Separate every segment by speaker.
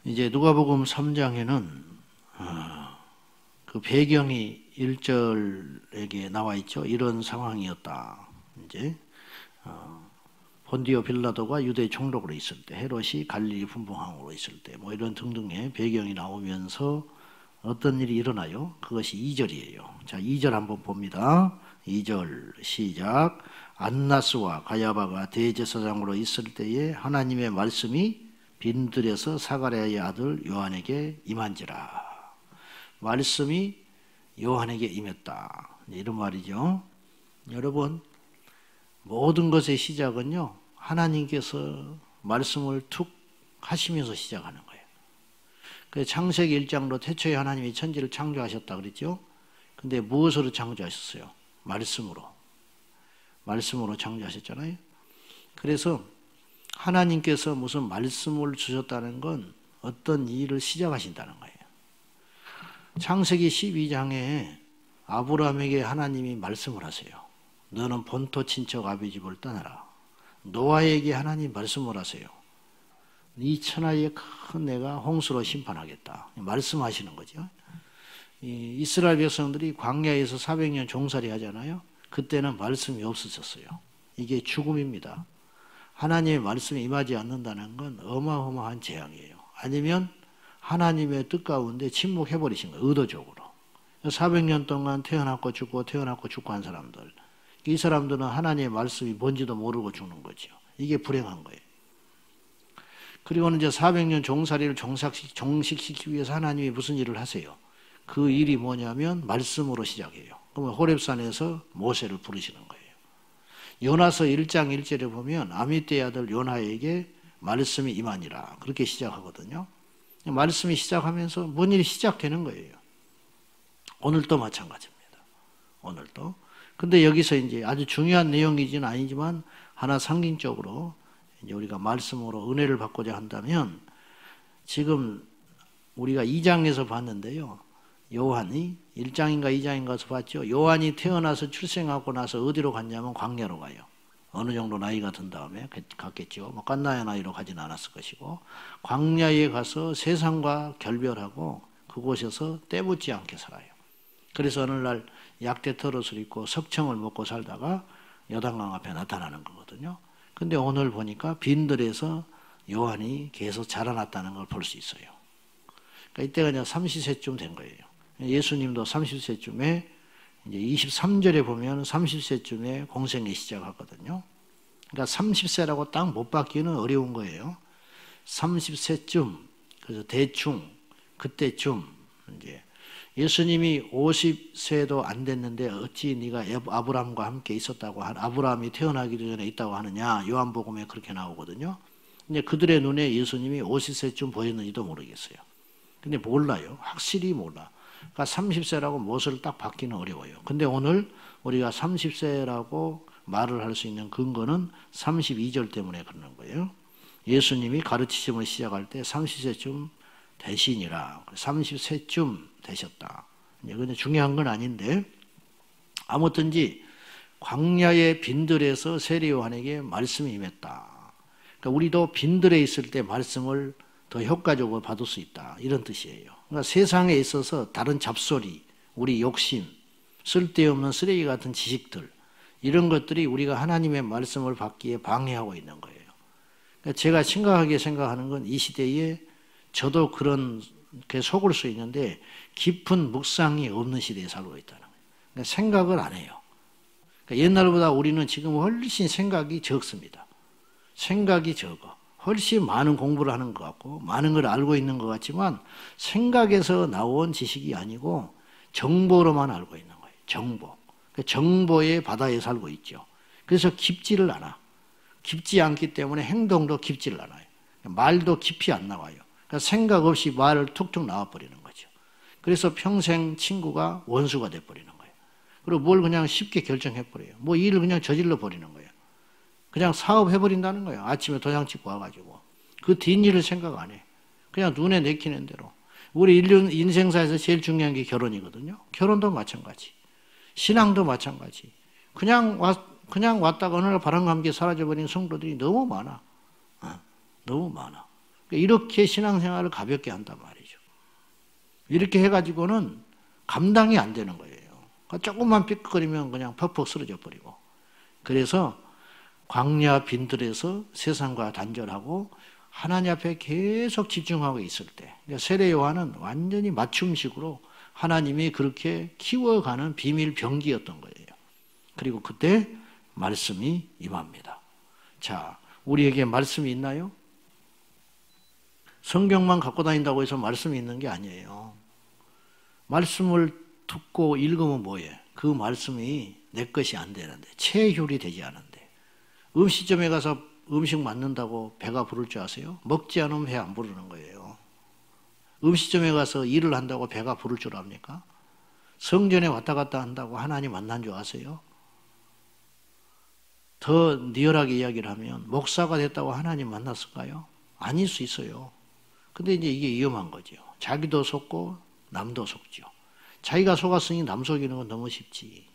Speaker 1: 이제 누가복음 3장에는 그 배경이 1절에게 나와 있죠. 이런 상황이었다. 이제 본디오 빌라도가 유대 총독으로 있을 때, 헤롯이 갈릴리 분봉왕으로 있을 때, 뭐 이런 등등의 배경이 나오면서 어떤 일이 일어나요? 그것이 2절이에요. 자, 2절 한번 봅니다. 2절 시작. 안나스와 가야바가 대제사장으로 있을 때에 하나님의 말씀이 빈들에서 사가랴의 아들 요한에게 임한지라. 말씀이 요한에게 임했다. 이런 말이죠. 여러분, 모든 것의 시작은요, 하나님께서 말씀을 툭 하시면서 시작하는 거예요. 그 창세기 1장로 태초에 하나님이 천지를 창조하셨다 그랬죠. 근데 무엇으로 창조하셨어요? 말씀으로 창조하셨잖아요. 그래서 하나님께서 무슨 말씀을 주셨다는 건 어떤 일을 시작하신다는 거예요. 창세기 12장에 아브라함에게 하나님이 말씀을 하세요. 너는 본토 친척 아비 집을 떠나라. 노아에게 하나님 말씀을 하세요. 이 천하의 큰 내가 홍수로 심판하겠다. 말씀하시는 거죠. 이스라엘 백성들이 광야에서 400년 종살이 하잖아요. 그때는 말씀이 없으셨어요. 이게 죽음입니다. 하나님의 말씀이 임하지 않는다는 건 어마어마한 재앙이에요. 아니면 하나님의 뜻 가운데 침묵해버리신 거예요. 의도적으로. 400년 동안 태어났고 죽고 한 사람들. 이 사람들은 하나님의 말씀이 뭔지도 모르고 죽는 거죠. 이게 불행한 거예요. 그리고는 이제 400년 종살이를 정식시키기 위해서 하나님이 무슨 일을 하세요? 그 일이 뭐냐면 말씀으로 시작해요. 그러면 호렙산에서 모세를 부르시는 거예요. 요나서 1장 1절에 보면 아미떼의 아들 요나에게 말씀이 임하니라. 그렇게 시작하거든요. 말씀이 시작하면서 뭔 일이 시작되는 거예요. 오늘도 마찬가지입니다. 오늘도. 근데 여기서 이제 아주 중요한 내용이지는 아니지만 하나 상징적으로 이제 우리가 말씀으로 은혜를 받고자 한다면 지금 우리가 2장에서 봤는데요. 요한이 1장인가 2장인가에서 봤죠. 요한이 태어나서 출생하고 나서 어디로 갔냐면 광야로 가요. 어느 정도 나이가 든 다음에 갔겠죠. 뭐 깐나의 나이로 가진 않았을 것이고 광야에 가서 세상과 결별하고 그곳에서 때묻지 않게 살아요. 그래서 어느 날 약대 털옷을 입고 석청을 먹고 살다가 요단강 앞에 나타나는 거거든요. 근데 오늘 보니까 빈들에서 요한이 계속 자라났다는 걸 볼 수 있어요. 그러니까 이때가 이제 30세쯤 된 거예요. 예수님도 30세쯤에 이제 23절에 보면 30세쯤에 공생이 시작하거든요. 그러니까 30세라고 딱 못 받기는 어려운 거예요. 30세쯤, 그래서 대충 그때쯤 이제 예수님이 50세도 안 됐는데 어찌 네가 아브라함과 함께 있었다고 아브라함이 태어나기도 전에 있다고 하느냐. 요한복음에 그렇게 나오거든요. 근데 그들의 눈에 예수님이 50세쯤 보였는지도 모르겠어요. 근데 몰라요. 확실히 몰라. 그러니까 30세라고 무엇을 딱 받기는 어려워요. 근데 오늘 우리가 30세라고 말을 할 수 있는 근거는 32절 때문에 그러는 거예요. 예수님이 가르치심을 시작할 때 30세쯤 되시니라. 30세쯤 되셨다. 이건 중요한 건 아닌데 아무튼지 광야의 빈들에서 세례 요한에게 말씀이 임했다. 그러니까 우리도 빈들에 있을 때 말씀을 더 효과적으로 받을 수 있다. 이런 뜻이에요. 그러니까 세상에 있어서 다른 잡소리, 우리 욕심, 쓸데없는 쓰레기 같은 지식들 이런 것들이 우리가 하나님의 말씀을 받기에 방해하고 있는 거예요. 그러니까 제가 심각하게 생각하는 건 이 시대에 저도 그렇게 속을 수 있는데 깊은 묵상이 없는 시대에 살고 있다는 거예요. 그러니까 생각을 안 해요. 그러니까 옛날보다 우리는 지금 훨씬 생각이 적습니다. 생각이 적어. 훨씬 많은 공부를 하는 것 같고 많은 걸 알고 있는 것 같지만 생각에서 나온 지식이 아니고 정보로만 알고 있는 거예요. 정보. 정보의 바다에 살고 있죠. 그래서 깊지를 않아. 깊지 않기 때문에 행동도 깊지를 않아요. 말도 깊이 안 나와요. 그러니까 생각 없이 말을 툭툭 나와버리는 거죠. 그래서 평생 친구가 원수가 돼버리는 거예요. 그리고 뭘 그냥 쉽게 결정해버려요. 뭐 일을 그냥 저질러 버리는 거예요. 그냥 사업해버린다는 거예요. 아침에 도장 찍고 와가지고. 그 뒷일을 생각 안 해. 그냥 눈에 내키는 대로. 우리 인생사에서 제일 중요한 게 결혼이거든요. 결혼도 마찬가지. 신앙도 마찬가지. 그냥 왔다가 어느 날 바람과 함께 사라져버린 성도들이 너무 많아. 너무 많아. 이렇게 신앙생활을 가볍게 한단 말이죠. 이렇게 해가지고는 감당이 안 되는 거예요. 조금만 삐걱거리면 그냥 퍽퍽 쓰러져 버리고. 그래서 광야 빈들에서 세상과 단절하고 하나님 앞에 계속 집중하고 있을 때, 세례 요한은 완전히 맞춤식으로 하나님이 그렇게 키워가는 비밀 병기였던 거예요. 그리고 그때 말씀이 임합니다. 자, 우리에게 말씀이 있나요? 성경만 갖고 다닌다고 해서 말씀이 있는 게 아니에요. 말씀을 듣고 읽으면 뭐예요? 그 말씀이 내 것이 안 되는데, 체휼이 되지 않은데. 음식점에 가서 음식 맞는다고 배가 부를 줄 아세요? 먹지 않으면 배 안 부르는 거예요. 음식점에 가서 일을 한다고 배가 부를 줄 압니까? 성전에 왔다 갔다 한다고 하나님 만난 줄 아세요? 더 리얼하게 이야기를 하면 목사가 됐다고 하나님 만났을까요? 아닐 수 있어요. 근데 이제 이게 위험한 거죠. 자기도 속고 남도 속죠. 자기가 속았으니 남 속이는 건 너무 쉽지.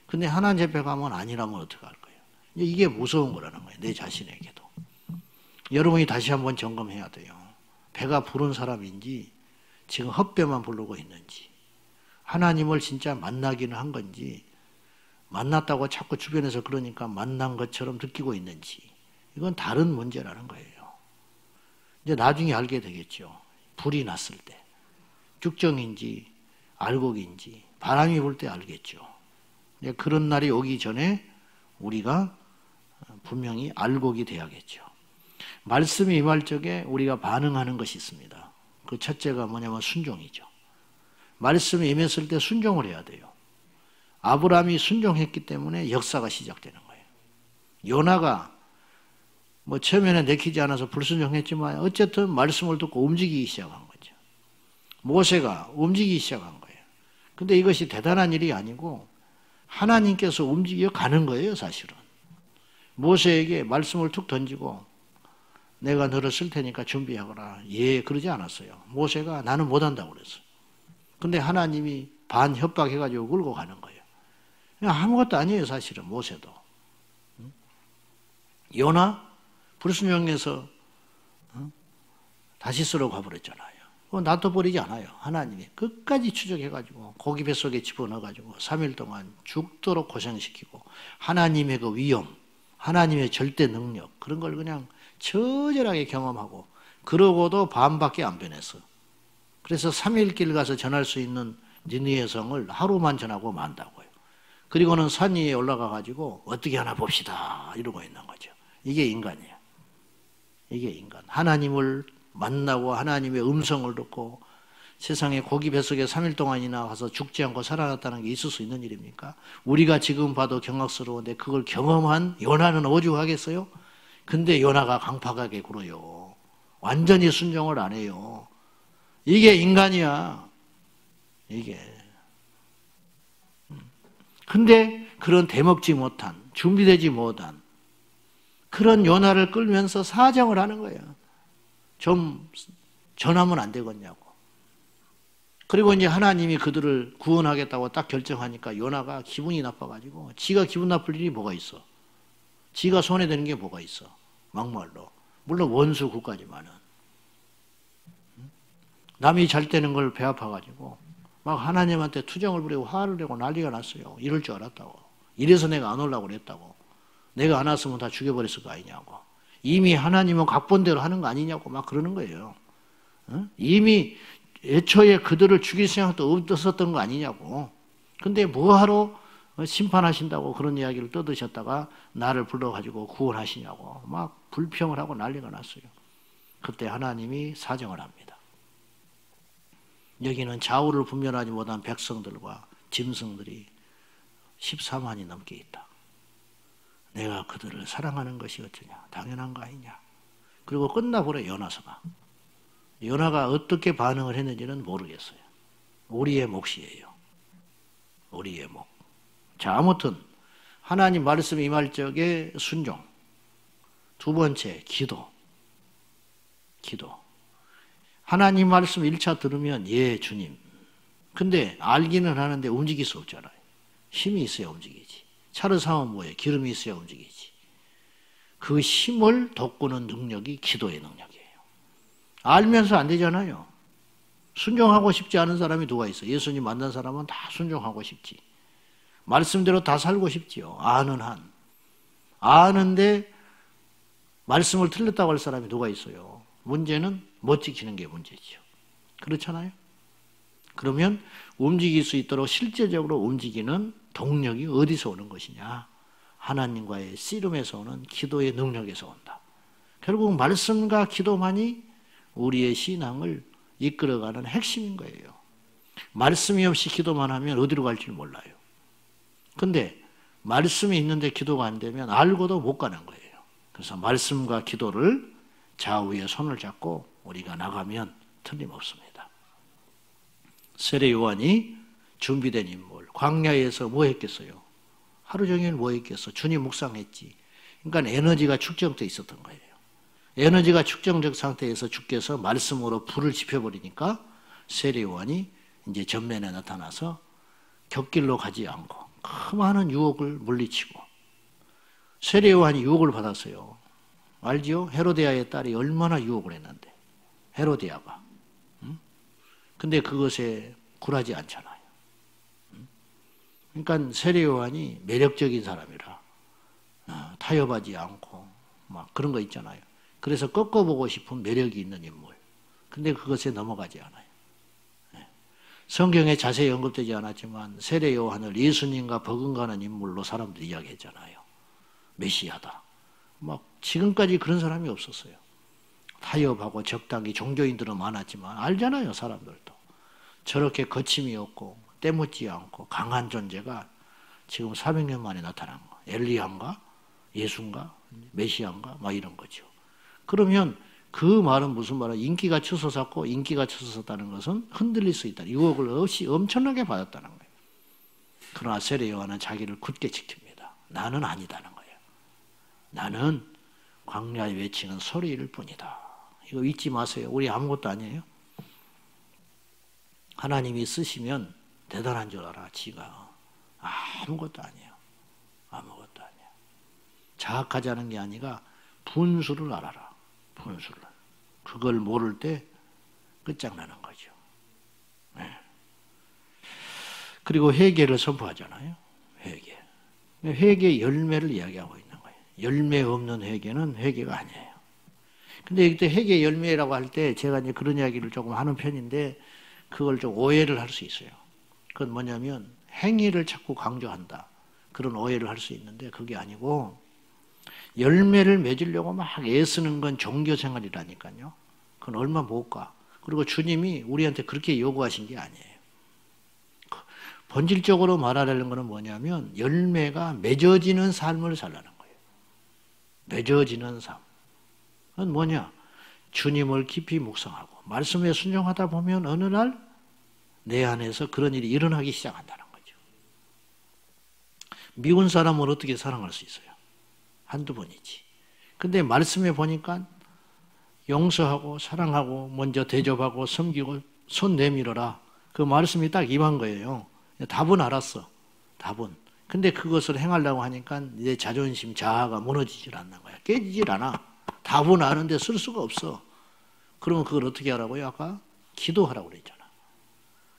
Speaker 1: 근데 하나님 앞에 가면 아니라면 어떡할 거예요? 이게 무서운 거라는 거예요. 내 자신에게도. 여러분이 다시 한번 점검해야 돼요. 배가 부른 사람인지 지금 헛배만 부르고 있는지, 하나님을 진짜 만나기는 한 건지, 만났다고 자꾸 주변에서 그러니까 만난 것처럼 느끼고 있는지, 이건 다른 문제라는 거예요. 이제 나중에 알게 되겠죠. 불이 났을 때 죽정인지 알곡인지 바람이 불 때 알겠죠. 그런 날이 오기 전에 우리가 분명히 알곡이 돼야겠죠. 말씀이 임할 적에 우리가 반응하는 것이 있습니다. 그 첫째가 뭐냐면 순종이죠. 말씀이 임했을 때 순종을 해야 돼요. 아브라함이 순종했기 때문에 역사가 시작되는 거예요. 요나가 뭐 처음에는 내키지 않아서 불순종했지만 어쨌든 말씀을 듣고 움직이기 시작한 거죠. 모세가 움직이기 시작한 거예요. 근데 이것이 대단한 일이 아니고 하나님께서 움직여 가는 거예요, 사실은. 모세에게 말씀을 툭 던지고 내가 너를 쓸 테니까 준비하거라. 예, 그러지 않았어요. 모세가 나는 못한다고 그랬어요. 근데 하나님이 반 협박해가지고 끌고 가는 거예요. 아무것도 아니에요, 사실은. 모세도. 요나 불순종해서 다시 쓰러 가버렸잖아요. 놔둬버리지 않아요. 하나님이 끝까지 추적해가지고 고기 뱃속에 집어넣어가지고 3일 동안 죽도록 고생시키고 하나님의 그 위엄, 하나님의 절대 능력, 그런 걸 그냥 처절하게 경험하고, 그러고도 반밖에 안 변했어. 그래서 3일 길 가서 전할 수 있는 니느웨 성을 하루만 전하고 만다고요. 그리고는 산 위에 올라가가지고 어떻게 하나 봅시다 이러고 있는 거죠. 이게 인간이에요. 이게 인간. 하나님을 만나고 하나님의 음성을 듣고 세상에 고기 뱃속에 3일 동안이나 가서 죽지 않고 살아났다는 게 있을 수 있는 일입니까? 우리가 지금 봐도 경악스러운데 그걸 경험한 요나는 오죽하겠어요? 근데 요나가 강팍하게 굴어요. 완전히 순종을 안 해요. 이게 인간이야. 이게. 근데 그런 대먹지 못한, 준비되지 못한 그런 요나를 끌면서 사정을 하는 거예요. 좀 전하면 안 되겠냐고. 그리고 이제 하나님이 그들을 구원하겠다고 딱 결정하니까 요나가 기분이 나빠가지고, 지가 기분 나쁠 일이 뭐가 있어? 지가 손해되는 게 뭐가 있어? 막말로. 물론 원수 국가지만은. 남이 잘 되는 걸 배 아파가지고 막 하나님한테 투정을 부리고 화를 내고 난리가 났어요. 이럴 줄 알았다고. 이래서 내가 안 오려고 그랬다고. 내가 안 왔으면 다 죽여버렸을 거 아니냐고. 이미 하나님은 각본대로 하는 거 아니냐고 막 그러는 거예요. 이미 애초에 그들을 죽일 생각도 없었던 거 아니냐고. 근데 뭐하러 심판하신다고 그런 이야기를 떠드셨다가 나를 불러가지고 구원하시냐고 막 불평을 하고 난리가 났어요. 그때 하나님이 사정을 합니다. 여기는 좌우를 분별하지 못한 백성들과 짐승들이 14만이 넘게 있다. 내가 그들을 사랑하는 것이 어쩌냐? 당연한 거 아니냐? 그리고 끝나버려 요나서가. 요나가 어떻게 반응을 했는지는 모르겠어요. 우리의 몫이에요. 우리의 몫. 자, 아무튼 하나님 말씀이 임할 적에 순종. 두 번째, 기도. 하나님 말씀 1차 들으면 예 주님. 근데 알기는 하는데 움직일 수 없잖아요. 힘이 있어야 움직이지. 차를 사면 뭐예요? 기름이 있어야 움직이지. 그 힘을 돋구는 능력이 기도의 능력이에요. 알면서 안 되잖아요. 순종하고 싶지 않은 사람이 누가 있어? 예수님 만난 사람은 다 순종하고 싶지. 말씀대로 다 살고 싶지요. 아는 한. 아는데 말씀을 틀렸다고 할 사람이 누가 있어요? 문제는 못 지키는 게 문제지요. 그렇잖아요. 그러면 움직일 수 있도록 실제적으로 움직이는 동력이 어디서 오는 것이냐? 하나님과의 씨름에서 오는 기도의 능력에서 온다. 결국 말씀과 기도만이 우리의 신앙을 이끌어가는 핵심인 거예요. 말씀이 없이 기도만 하면 어디로 갈지 몰라요. 근데 말씀이 있는데 기도가 안 되면 알고도 못 가는 거예요. 그래서 말씀과 기도를 좌우에 손을 잡고 우리가 나가면 틀림없습니다. 세례 요한이 준비된 인물, 광야에서 뭐 했겠어요? 하루 종일 뭐 했겠어? 주님 묵상했지. 그러니까 에너지가 축적돼 있었던 거예요. 에너지가 축적된 상태에서 주께서 말씀으로 불을 지펴버리니까 세례 요한이 이제 전면에 나타나서 곁길로 가지 않고 그 많은 유혹을 물리치고, 세례 요한이 유혹을 받았어요. 알지요? 헤로데아의 딸이 얼마나 유혹을 했는데, 헤로데아가. 근데 그것에 굴하지 않잖아요. 그러니까 세례 요한이 매력적인 사람이라 타협하지 않고 막 그런 거 있잖아요. 그래서 꺾어보고 싶은 매력이 있는 인물. 근데 그것에 넘어가지 않아요. 성경에 자세히 언급되지 않았지만 세례 요한을 예수님과 버금가는 인물로 사람들이 이야기했잖아요. 메시아다. 막 지금까지 그런 사람이 없었어요. 타협하고 적당히 종교인들은 많았지만 알잖아요, 사람들도. 저렇게 거침이 없고 때묻지 않고 강한 존재가 지금 400년 만에 나타난 거. 엘리야인가? 예수인가? 메시아인가? 막 이런 거죠. 그러면 그 말은 무슨 말이야? 인기가 치솟았고 인기가 치솟았다는 것은 흔들릴 수 있다. 유혹을 없이 엄청나게 받았다는 거예요. 그러나 세례 요한은 자기를 굳게 지킵니다. 나는 아니다는 거예요. 나는 광야에 외치는 소리일 뿐이다. 이거 잊지 마세요. 우리 아무것도 아니에요. 하나님이 쓰시면 대단한 줄 알아. 지가 아무것도 아니에요. 아무것도 아니에요. 자학하자는 게 아니라 분수를 알아라. 분수를. 그걸 모를 때 끝장나는 거죠. 네. 그리고 회개를 선포하잖아요. 회개. 회개의 열매를 이야기하고 있는 거예요. 열매 없는 회개는 회개가 아니에요. 근데 이때 회개 열매라고 할 때 제가 이제 그런 이야기를 조금 하는 편인데 그걸 좀 오해를 할 수 있어요. 그건 뭐냐면 행위를 자꾸 강조한다. 그런 오해를 할 수 있는데 그게 아니고 열매를 맺으려고 막 애쓰는 건 종교생활이라니까요. 그건 얼마 못 가. 그리고 주님이 우리한테 그렇게 요구하신 게 아니에요. 본질적으로 말하려는 것은 뭐냐면 열매가 맺어지는 삶을 살라는 거예요. 맺어지는 삶. 그건 뭐냐? 주님을 깊이 묵상하고 말씀에 순종하다 보면 어느 날 내 안에서 그런 일이 일어나기 시작한다는 거죠. 미운 사람을 어떻게 사랑할 수 있어요? 한두 번이지. 근데 말씀에 보니까 용서하고 사랑하고 먼저 대접하고 섬기고 손 내밀어라. 그 말씀이 딱 임한 거예요. 답은 알았어. 답은. 근데 그것을 행하려고 하니까 내 자존심, 자아가 무너지질 않는 거야. 깨지질 않아. 답은 아는데 쓸 수가 없어. 그러면 그걸 어떻게 하라고요? 아까 기도하라고 그랬잖아.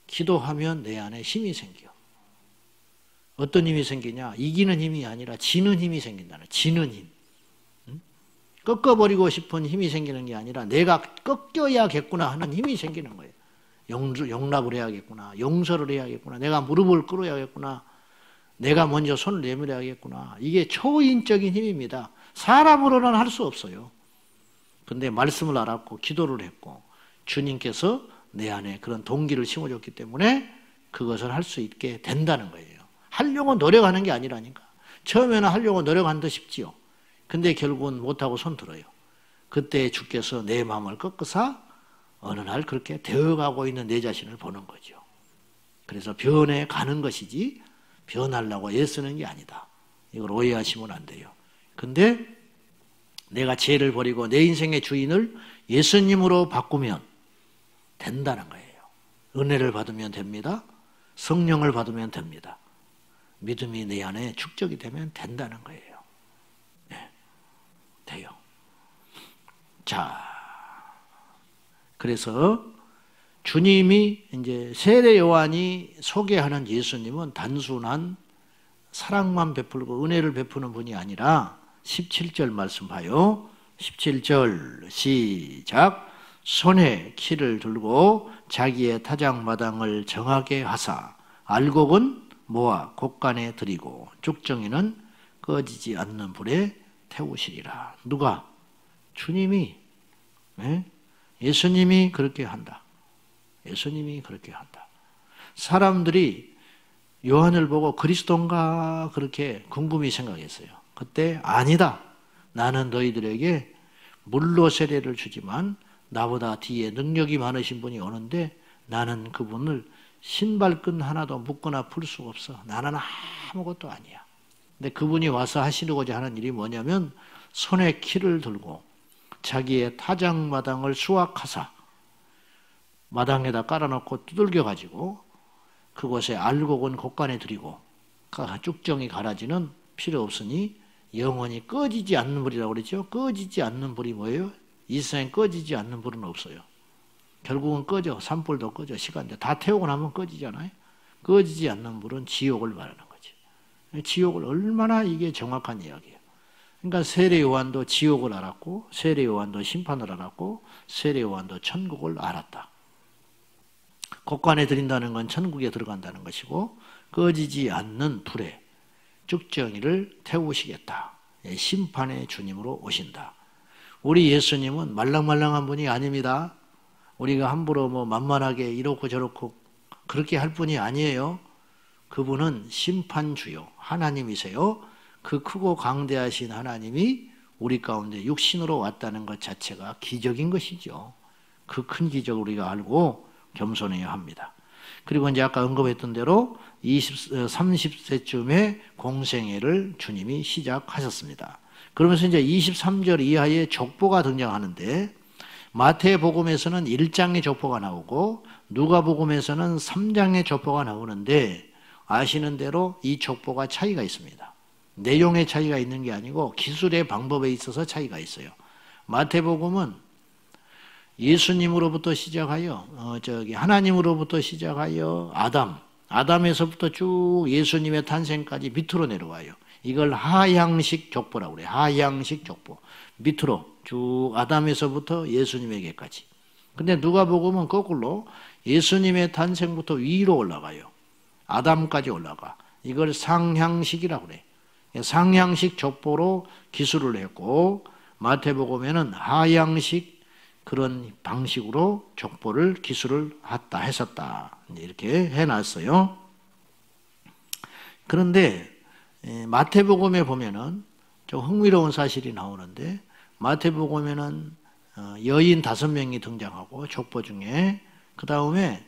Speaker 1: 기도하면 내 안에 힘이 생겨. 어떤 힘이 생기냐? 이기는 힘이 아니라 지는 힘이 생긴다는. 지는 힘. 꺾어버리고 싶은 힘이 생기는 게 아니라 내가 꺾여야겠구나 하는 힘이 생기는 거예요. 용납을 해야겠구나. 용서를 해야겠구나. 내가 무릎을 꿇어야겠구나. 내가 먼저 손을 내밀어야겠구나. 이게 초인적인 힘입니다. 사람으로는 할 수 없어요. 근데 말씀을 알았고 기도를 했고 주님께서 내 안에 그런 동기를 심어줬기 때문에 그것을 할 수 있게 된다는 거예요. 하려고 노력하는 게 아니라니까. 처음에는 하려고 노력한 듯 싶지요. 근데 결국은 못하고 손 들어요. 그때 주께서 내 마음을 꺾으사 어느 날 그렇게 되어가고 있는 내 자신을 보는 거죠. 그래서 변해 가는 것이지 변하려고 애쓰는 게 아니다. 이걸 오해하시면 안 돼요. 근데 내가 죄를 버리고 내 인생의 주인을 예수님으로 바꾸면 된다는 거예요. 은혜를 받으면 됩니다. 성령을 받으면 됩니다. 믿음이 내 안에 축적이 되면 된다는 거예요. 네. 돼요. 자, 그래서 주님이 이제 세례 요한이 소개하는 예수님은 단순한 사랑만 베풀고 은혜를 베푸는 분이 아니라 17절 말씀 봐요. 17절 시작. 손에 키를 들고 자기의 타작마당을 정하게 하사 알곡은 모아 곳간에 들이고 쭉정이는 꺼지지 않는 불에 태우시리라. 누가? 주님이. 예수님이 그렇게 한다. 예수님이 그렇게 한다. 사람들이 요한을 보고 그리스도인가 그렇게 궁금히 생각했어요. 그때 아니다. 나는 너희들에게 물로 세례를 주지만 나보다 뒤에 능력이 많으신 분이 오는데 나는 그분을 신발끈 하나도 묶거나 풀 수가 없어. 나는 아무것도 아니야. 근데 그분이 와서 하시고자 하는 일이 뭐냐면 손에 키를 들고 자기의 타작마당을 수확하사 마당에다 깔아놓고 두들겨 가지고 그곳에 알곡은 곳간에 들이고 쭉정이 갈아지는 필요 없으니 영원히 꺼지지 않는 불이라고 그랬죠. 꺼지지 않는 불이 뭐예요? 이 세상에 꺼지지 않는 불은 없어요. 결국은 꺼져. 산불도 꺼져. 시간대 다 태우고 나면 꺼지잖아요. 꺼지지 않는 불은 지옥을 말하는 거지. 지옥을 얼마나 이게 정확한 이야기예요. 그러니까 세례 요한도 지옥을 알았고 세례 요한도 심판을 알았고 세례 요한도 천국을 알았다. 곳간에 들인다는 건 천국에 들어간다는 것이고 꺼지지 않는 불에 쭉정이를 태우시겠다. 심판의 주님으로 오신다. 우리 예수님은 말랑말랑한 분이 아닙니다. 우리가 함부로 만만하게 이렇고 저렇고 그렇게 할 분이 아니에요. 그분은 심판주요 하나님이세요. 그 크고 강대하신 하나님이 우리 가운데 육신으로 왔다는 것 자체가 기적인 것이죠. 그 큰 기적을 우리가 알고 겸손해야 합니다. 그리고 이제 아까 언급했던 대로 30세쯤에 공생애를 주님이 시작하셨습니다. 그러면서 이제 23절 이하의 족보가 등장하는데 마태복음에서는 1장의 족보가 나오고 누가복음에서는 3장의 족보가 나오는데 아시는 대로 이 족보가 차이가 있습니다. 내용의 차이가 있는 게 아니고 기술의 방법에 있어서 차이가 있어요. 마태복음은 예수님으로부터 시작하여 하나님으로부터 시작하여 아담에서부터 쭉 예수님의 탄생까지 밑으로 내려와요. 이걸 하향식 족보라고 그래요. 하향식 족보. 밑으로 쭉 아담에서부터 예수님에게까지. 근데 누가복음은 거꾸로 예수님의 탄생부터 위로 올라가요. 아담까지 올라가. 이걸 상향식이라고 그래요. 상향식 족보로 기술을 했고 마태복음에는 하향식 그런 방식으로 족보를 기술을 했었다. 이렇게 해놨어요. 그런데 마태복음에 보면은 좀 흥미로운 사실이 나오는데 마태복음에는 여인 5명이 등장하고 족보 중에 그 다음에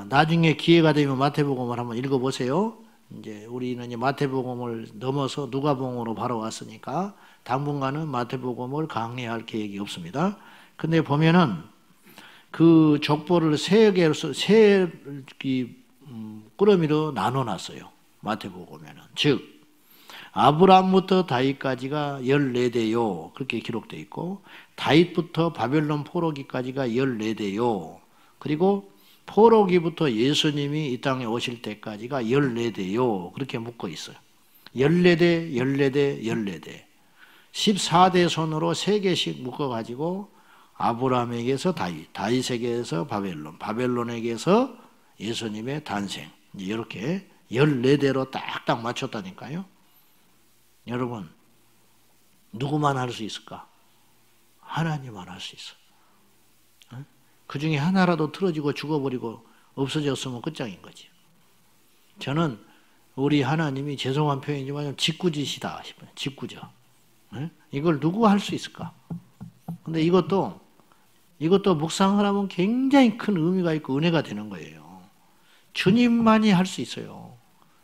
Speaker 1: 나중에 기회가 되면 마태복음을 한번 읽어보세요. 이제 우리는 이제 마태복음을 넘어서 누가복음으로 바로 왔으니까 당분간은 마태복음을 강의할 계획이 없습니다. 근데 보면은 그 족보를 세 꾸러미로 나눠놨어요. 마태복음에는. 즉 아브라함부터 다윗까지가 14대요. 그렇게 기록되어 있고 다윗부터 바벨론 포로기까지가 14대요. 그리고 포로기부터 예수님이 이 땅에 오실 때까지가 14대요. 그렇게 묶어 있어요. 14대, 14대, 14대. 14대 손으로 3개씩 묶어가지고 아브라함에게서 다윗, 다윗에게서 바벨론, 바벨론에게서 예수님의 탄생. 이렇게 14대로 딱딱 맞췄다니까요. 여러분, 누구만 할 수 있을까? 하나님만 할 수 있어. 그 중에 하나라도 틀어지고 죽어버리고 없어졌으면 끝장인 거지. 저는 우리 하나님이 죄송한 표현이지만 짓궂으시다 싶어요. 짓궂어. 이걸 누구 할 수 있을까? 근데 이것도 묵상을 하면 굉장히 큰 의미가 있고 은혜가 되는 거예요. 주님만이 할 수 있어요.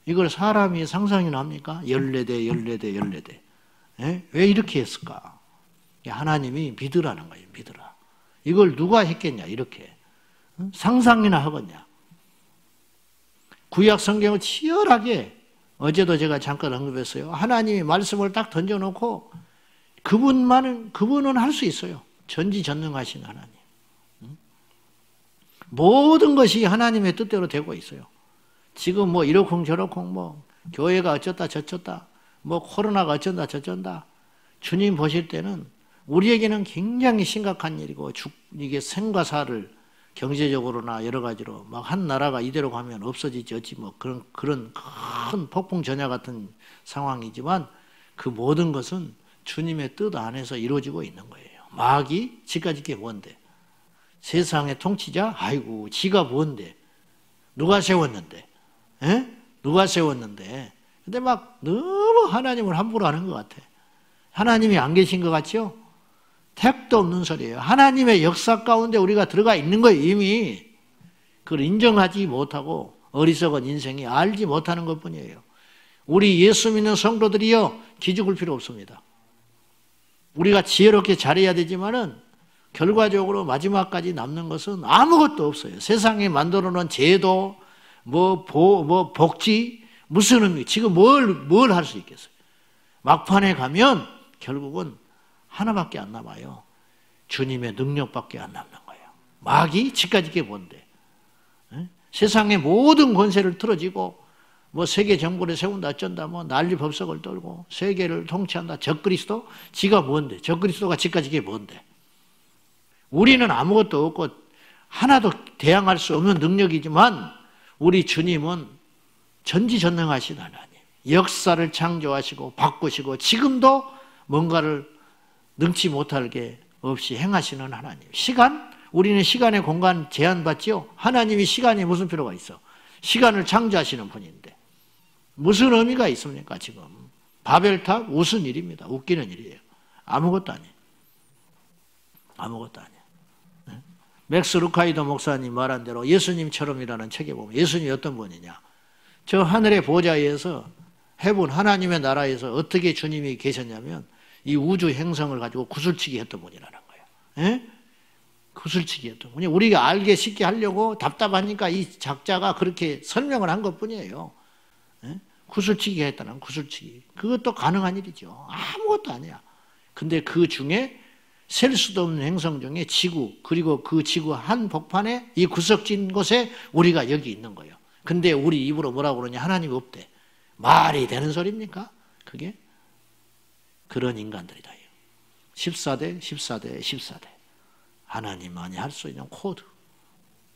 Speaker 1: 이걸 사람이 상상이나 합니까? 14대, 14대, 14대. 왜 이렇게 했을까? 하나님이 믿으라는 거예요. 믿으라. 이걸 누가 했겠냐? 이렇게. 상상이나 하겠냐? 구약 성경을 치열하게 어제도 제가 잠깐 언급했어요. 하나님이 말씀을 딱 던져놓고 그분은 할 수 있어요. 전지전능하신 하나님. 모든 것이 하나님의 뜻대로 되고 있어요. 지금 뭐 이러쿵 저러쿵 뭐 교회가 어쩌다 저쩌다 뭐 코로나가 어쩐다 저쩐다. 주님 보실 때는 우리에게는 굉장히 심각한 일이고 이게 생과 사를 경제적으로나 여러 가지로 막 한 나라가 이대로 가면 없어지지 어찌 뭐 그런 큰 폭풍 전야 같은 상황이지만 그 모든 것은 주님의 뜻 안에서 이루어지고 있는 거예요. 마귀 지까지 게 뭔데? 세상의 통치자? 아이고 지가 뭔데? 누가 세웠는데? 에? 누가 세웠는데? 근데 막 너무 하나님을 함부로 하는 것 같아. 하나님이 안 계신 것 같죠? 택도 없는 소리예요. 하나님의 역사 가운데 우리가 들어가 있는 거예요, 이미. 그걸 인정하지 못하고 어리석은 인생이 알지 못하는 것뿐이에요. 우리 예수 믿는 성도들이요, 기죽을 필요 없습니다. 우리가 지혜롭게 잘해야 되지만은 결과적으로 마지막까지 남는 것은 아무것도 없어요. 세상에 만들어 놓은 제도, 복지, 무슨 의미, 지금 뭘 할 수 있겠어요? 막판에 가면 결국은 하나밖에 안 남아요. 주님의 능력밖에 안 남는 거예요. 마귀 지까지 게 뭔데? 에? 세상의 모든 권세를 틀어지고 뭐 세계 정부를 세운다 어쩐다 뭐 난리 법석을 떨고 세계를 통치한다 적그리스도? 지가 뭔데? 적그리스도가 지까지 게 뭔데? 우리는 아무것도 없고 하나도 대항할 수 없는 능력이지만 우리 주님은 전지전능하신 하나님, 역사를 창조하시고 바꾸시고 지금도 뭔가를 능치 못할 게 없이 행하시는 하나님. 시간? 우리는 시간의 공간 제한받지요? 하나님이 시간이 무슨 필요가 있어? 시간을 창조하시는 분인데 무슨 의미가 있습니까 지금? 바벨탑 무슨 일입니다. 웃기는 일이에요. 아무것도 아니에요. 아무것도 아니에요. 네? 맥스 루카이더 목사님 말한 대로 예수님처럼이라는 책에 보면 예수님이 어떤 분이냐? 저 하늘의 보좌에서 해본 하나님의 나라에서 어떻게 주님이 계셨냐면 이 우주 행성을 가지고 구슬치기 했던 분이라는 거예요. 에? 구슬치기 했던 분이 우리가 알게 쉽게 하려고 답답하니까 이 작자가 그렇게 설명을 한 것뿐이에요. 에? 구슬치기 했다는 구슬치기. 그것도 가능한 일이죠. 아무것도 아니야. 근데 그 중에 셀 수도 없는 행성 중에 지구, 그리고 그 지구 한 복판에 이 구석진 곳에 우리가 여기 있는 거예요. 근데 우리 입으로 뭐라고 그러냐? 하나님이 없대. 말이 되는 소리입니까? 그게? 그런 인간들이다. 14대, 14대, 14대. 하나님만이 할 수 있는 코드.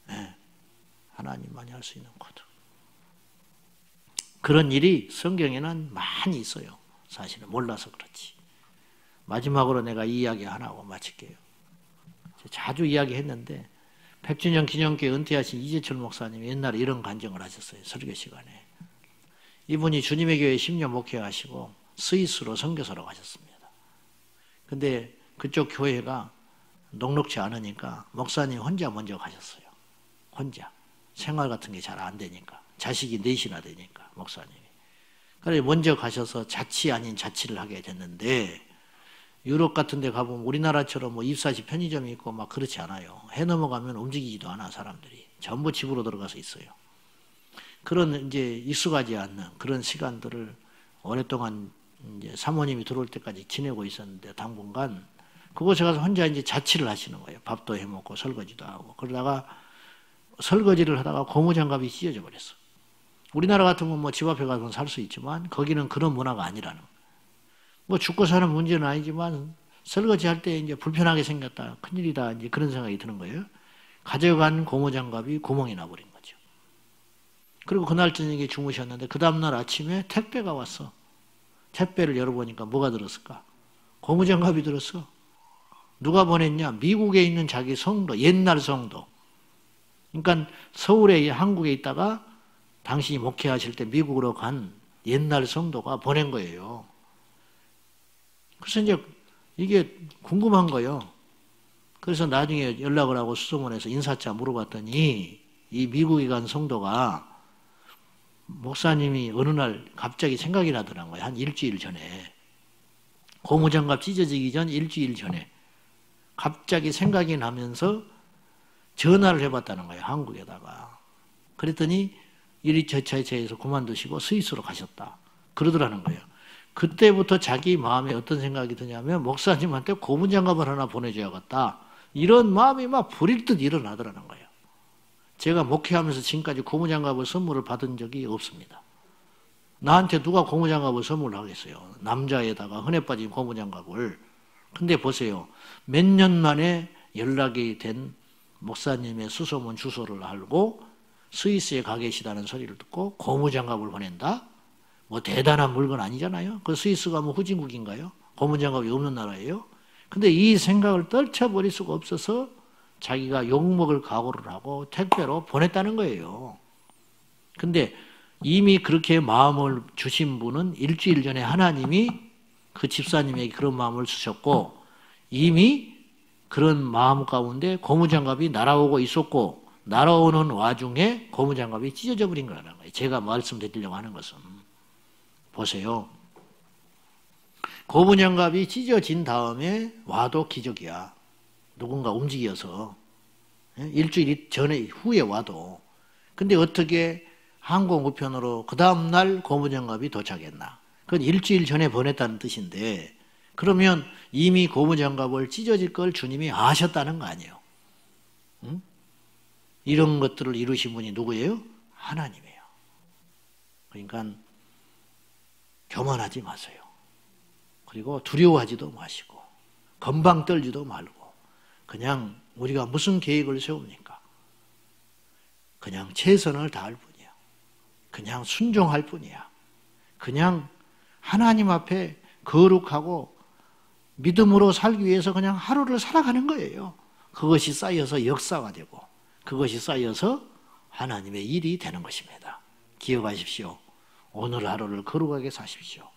Speaker 1: 네. 하나님만이 할 수 있는 코드. 그런 일이 성경에는 많이 있어요. 사실은 몰라서 그렇지. 마지막으로 내가 이 이야기 하나 하고 마칠게요. 자주 이야기했는데 100주년 기념교회 은퇴하신 이재철 목사님이 옛날에 이런 간증을 하셨어요. 설교 시간에. 이분이 주님의 교회에 10년 목회하시고 스위스로 선교사로 가셨습니다. 근데 그쪽 교회가 녹록지 않으니까 목사님 혼자 먼저 가셨어요. 혼자. 생활 같은 게 잘 안 되니까. 자식이 넷이나 되니까 목사님이. 그래서 먼저 가셔서 자치 아닌 자치를 하게 됐는데 유럽 같은 데 가보면 우리나라처럼 뭐 24시 편의점이 있고 막 그렇지 않아요. 해 넘어가면 움직이지도 않아 사람들이. 전부 집으로 들어가서 있어요. 그런 이제 익숙하지 않는 그런 시간들을 오랫동안 이제 사모님이 들어올 때까지 지내고 있었는데 당분간 그곳에 가서 혼자 이제 자취를 하시는 거예요. 밥도 해 먹고 설거지도 하고. 그러다가 설거지를 하다가 고무장갑이 찢어져 버렸어. 우리나라 같으면 뭐 집 앞에 가서 살 수 있지만 거기는 그런 문화가 아니라는 거예요. 뭐 죽고 사는 문제는 아니지만 설거지 할 때 이제 불편하게 생겼다. 큰일이다. 이제 그런 생각이 드는 거예요. 가져간 고무장갑이 구멍이 나버린 거죠. 그리고 그날 저녁에 주무셨는데 그 다음날 아침에 택배가 왔어. 택배를 열어보니까 뭐가 들었을까? 고무장갑이 들었어. 누가 보냈냐? 미국에 있는 자기 성도, 옛날 성도. 그러니까 서울에 한국에 있다가 당신이 목회하실 때 미국으로 간 옛날 성도가 보낸 거예요. 그래서 이제 이게 궁금한 거예요. 그래서 나중에 연락을 하고 수소문해서 인사차 물어봤더니 이 미국에 간 성도가 목사님이 어느 날 갑자기 생각이 나더라고요. 한 일주일 전에. 고무장갑 찢어지기 전 일주일 전에. 갑자기 생각이 나면서 전화를 해봤다는 거예요. 한국에다가. 그랬더니 일이 저차에서 그만두시고 스위스로 가셨다. 그러더라는 거예요. 그때부터 자기 마음에 어떤 생각이 드냐면 목사님한테 고무장갑을 하나 보내줘야겠다. 이런 마음이 막 불일 듯 일어나더라는 거예요. 제가 목회하면서 지금까지 고무장갑을 선물을 받은 적이 없습니다. 나한테 누가 고무장갑을 선물하겠어요? 남자에다가 흔해 빠진 고무장갑을. 근데 보세요. 몇 년 만에 연락이 된 목사님의 수소문 주소를 알고 스위스에 가 계시다는 소리를 듣고 고무장갑을 보낸다? 뭐 대단한 물건 아니잖아요. 그 스위스가 뭐 후진국인가요? 고무장갑이 없는 나라예요. 근데 이 생각을 떨쳐버릴 수가 없어서 자기가 욕먹을 각오를 하고 택배로 보냈다는 거예요. 근데 이미 그렇게 마음을 주신 분은 일주일 전에 하나님이 그 집사님에게 그런 마음을 주셨고 이미 그런 마음 가운데 고무장갑이 날아오고 있었고 날아오는 와중에 고무장갑이 찢어져 버린 거라는 거예요. 제가 말씀드리려고 하는 것은 보세요. 고무장갑이 찢어진 다음에 와도 기적이야. 누군가 움직여서 일주일 전에 후에 와도. 근데 어떻게 항공 우편으로 그 다음날 고무장갑이 도착했나? 그건 일주일 전에 보냈다는 뜻인데 그러면 이미 고무장갑을 찢어질 걸 주님이 아셨다는 거 아니에요. 응? 이런 것들을 이루신 분이 누구예요? 하나님이에요. 그러니까 교만하지 마세요. 그리고 두려워하지도 마시고 건방 떨지도 말고 그냥 우리가 무슨 계획을 세웁니까? 그냥 최선을 다할 뿐이야. 그냥 순종할 뿐이야. 그냥 하나님 앞에 거룩하고 믿음으로 살기 위해서 그냥 하루를 살아가는 거예요. 그것이 쌓여서 역사가 되고 그것이 쌓여서 하나님의 일이 되는 것입니다. 기억하십시오. 오늘 하루를 거룩하게 사십시오.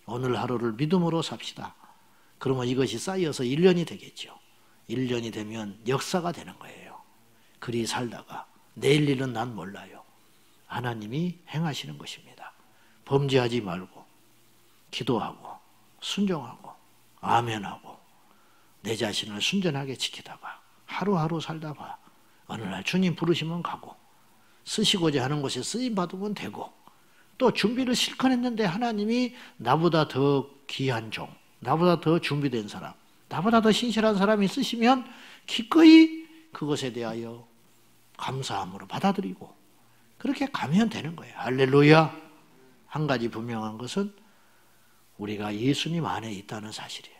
Speaker 1: 오늘 하루를 믿음으로 삽시다. 그러면 이것이 쌓여서 1년이 되겠죠. 1년이 되면 역사가 되는 거예요. 그리 살다가 내일 일은 난 몰라요. 하나님이 행하시는 것입니다. 범죄하지 말고 기도하고 순종하고 아멘하고 내 자신을 순전하게 지키다가 하루하루 살다 봐. 어느 날 주님 부르시면 가고 쓰시고자 하는 곳에 쓰임 받으면 되고 또 준비를 실컷 했는데 하나님이 나보다 더 귀한 종, 나보다 더 준비된 사람, 나보다 더 신실한 사람이 있으시면 기꺼이 그것에 대하여 감사함으로 받아들이고 그렇게 가면 되는 거예요. 할렐루야. 한 가지 분명한 것은 우리가 예수님 안에 있다는 사실이에요.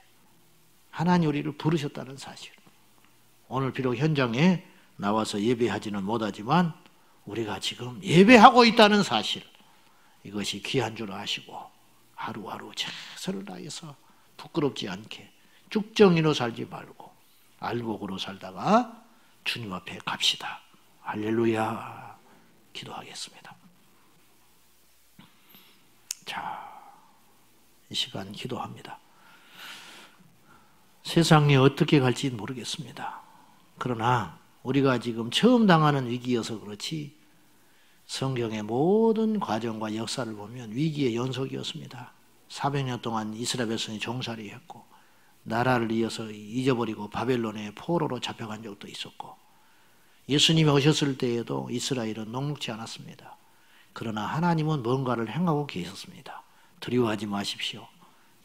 Speaker 1: 하나님 우리를 부르셨다는 사실. 오늘 비록 현장에 나와서 예배하지는 못하지만 우리가 지금 예배하고 있다는 사실, 이것이 귀한 줄 아시고 하루하루 최선을 다해서 부끄럽지 않게 쭉정이로 살지 말고 알곡으로 살다가 주님 앞에 갑시다. 할렐루야. 기도하겠습니다. 자, 이 시간 기도합니다. 세상이 어떻게 갈지 모르겠습니다. 그러나 우리가 지금 처음 당하는 위기여서 그렇지 성경의 모든 과정과 역사를 보면 위기의 연속이었습니다. 400년 동안 이스라엘 백성이 종살이 했고 나라를 이어서 잊어버리고 바벨론의 포로로 잡혀간 적도 있었고 예수님이 오셨을 때에도 이스라엘은 녹록지 않았습니다. 그러나 하나님은 뭔가를 행하고 계셨습니다. 두려워하지 마십시오.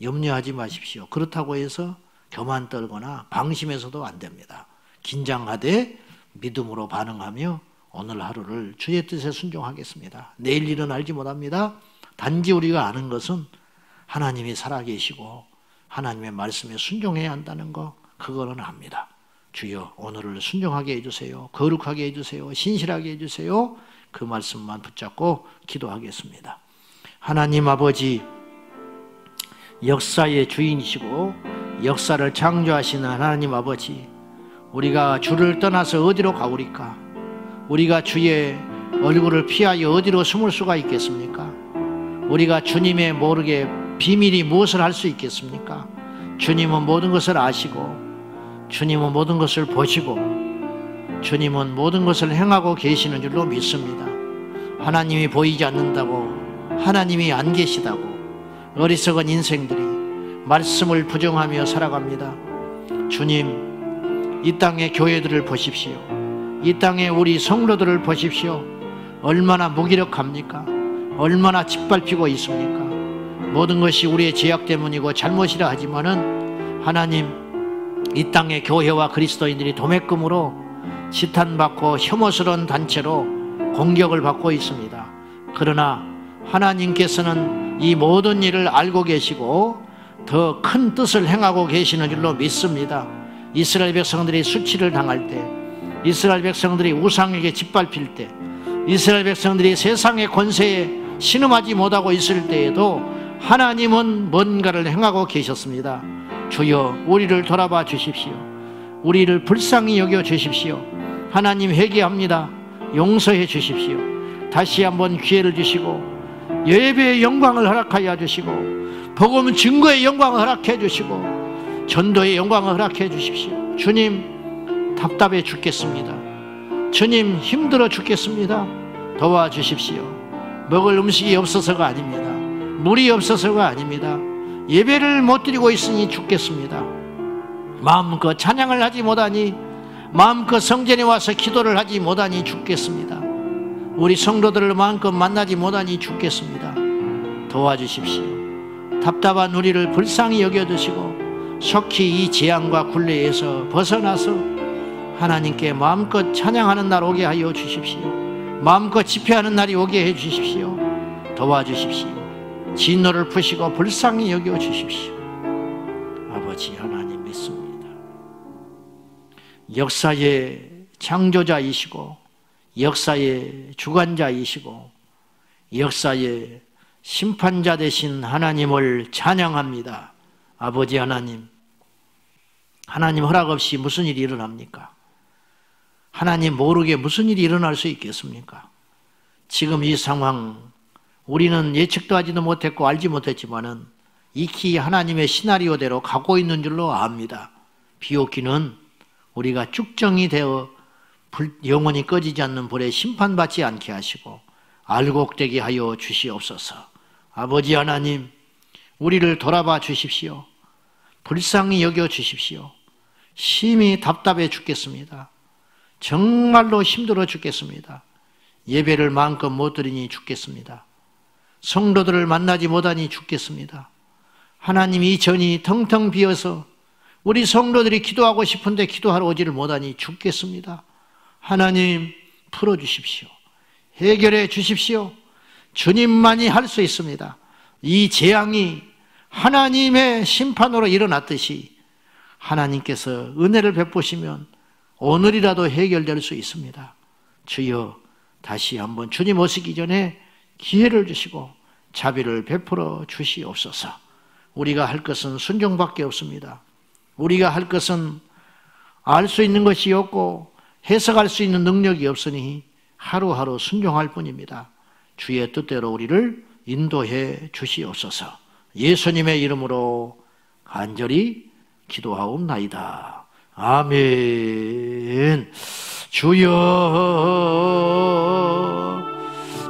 Speaker 1: 염려하지 마십시오. 그렇다고 해서 교만 떨거나 방심해서도 안 됩니다. 긴장하되 믿음으로 반응하며 오늘 하루를 주의 뜻에 순종하겠습니다. 내일 일은 알지 못합니다. 단지 우리가 아는 것은 하나님이 살아계시고 하나님의 말씀에 순종해야 한다는 거, 그거는 압니다. 주여 오늘을 순종하게 해주세요. 거룩하게 해주세요. 신실하게 해주세요. 그 말씀만 붙잡고 기도하겠습니다. 하나님 아버지, 역사의 주인이시고 역사를 창조하시는 하나님 아버지, 우리가 주를 떠나서 어디로 가오리까? 우리가 주의 얼굴을 피하여 어디로 숨을 수가 있겠습니까? 우리가 주님의 모르게 비밀이 무엇을 할 수 있겠습니까? 주님은 모든 것을 아시고 주님은 모든 것을 보시고 주님은 모든 것을 행하고 계시는 줄로 믿습니다. 하나님이 보이지 않는다고, 하나님이 안 계시다고 어리석은 인생들이 말씀을 부정하며 살아갑니다. 주님, 이 땅의 교회들을 보십시오. 이 땅의 우리 성도들을 보십시오. 얼마나 무기력합니까? 얼마나 짓밟히고 있습니까? 모든 것이 우리의 죄악 때문이고 잘못이라 하지만은 하나님, 이 땅의 교회와 그리스도인들이 도매금으로 지탄받고 혐오스러운 단체로 공격을 받고 있습니다. 그러나 하나님께서는 이 모든 일을 알고 계시고 더 큰 뜻을 행하고 계시는 줄로 믿습니다. 이스라엘 백성들이 수치를 당할 때, 이스라엘 백성들이 우상에게 짓밟힐 때, 이스라엘 백성들이 세상의 권세에 신음하지 못하고 있을 때에도 하나님은 뭔가를 행하고 계셨습니다. 주여, 우리를 돌아봐 주십시오. 우리를 불쌍히 여겨 주십시오. 하나님, 회개합니다. 용서해 주십시오. 다시 한번 기회를 주시고 예배의 영광을 허락하여 주시고 복음 증거의 영광을 허락해 주시고 전도의 영광을 허락해 주십시오. 주님, 답답해 죽겠습니다. 주님, 힘들어 죽겠습니다. 도와주십시오. 먹을 음식이 없어서가 아닙니다. 물이 없어서가 아닙니다. 예배를 못 드리고 있으니 죽겠습니다. 마음껏 찬양을 하지 못하니, 마음껏 성전에 와서 기도를 하지 못하니 죽겠습니다. 우리 성도들을 마음껏 만나지 못하니 죽겠습니다. 도와주십시오. 답답한 우리를 불쌍히 여겨주시고 속히 이 재앙과 굴레에서 벗어나서 하나님께 마음껏 찬양하는 날 오게 하여 주십시오. 마음껏 집회하는 날이 오게 해 주십시오. 도와주십시오. 진노를 푸시고 불쌍히 여겨 주십시오. 아버지 하나님 믿습니다. 역사의 창조자이시고 역사의 주관자이시고 역사의 심판자 되신 하나님을 찬양합니다. 아버지 하나님, 하나님 허락 없이 무슨 일이 일어납니까? 하나님 모르게 무슨 일이 일어날 수 있겠습니까? 지금 이 상황 우리는 예측도 하지도 못했고 알지 못했지만은 익히 하나님의 시나리오대로 가고 있는 줄로 압니다. 비옥기는 우리가 쭉정이 되어 영원히 꺼지지 않는 불에 심판받지 않게 하시고 알곡되게 하여 주시옵소서. 아버지 하나님, 우리를 돌아봐 주십시오. 불쌍히 여겨 주십시오. 심히 답답해 죽겠습니다. 정말로 힘들어 죽겠습니다. 예배를 마음껏 못 드리니 죽겠습니다. 성도들을 만나지 못하니 죽겠습니다. 하나님, 이 전이 텅텅 비어서 우리 성도들이 기도하고 싶은데 기도하러 오지를 못하니 죽겠습니다. 하나님, 풀어주십시오. 해결해 주십시오. 주님만이 할 수 있습니다. 이 재앙이 하나님의 심판으로 일어났듯이 하나님께서 은혜를 베푸시면 오늘이라도 해결될 수 있습니다. 주여, 다시 한번 주님 오시기 전에 기회를 주시고 자비를 베풀어 주시옵소서. 우리가 할 것은 순종밖에 없습니다. 우리가 할 것은 알 수 있는 것이 없고 해석할 수 있는 능력이 없으니 하루하루 순종할 뿐입니다. 주의 뜻대로 우리를 인도해 주시옵소서. 예수님의 이름으로 간절히 기도하옵나이다. 아멘. 주여,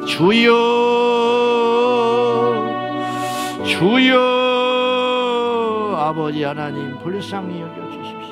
Speaker 1: 주여, 주여. 아버지 하나님, 불쌍히 여겨 주십시오.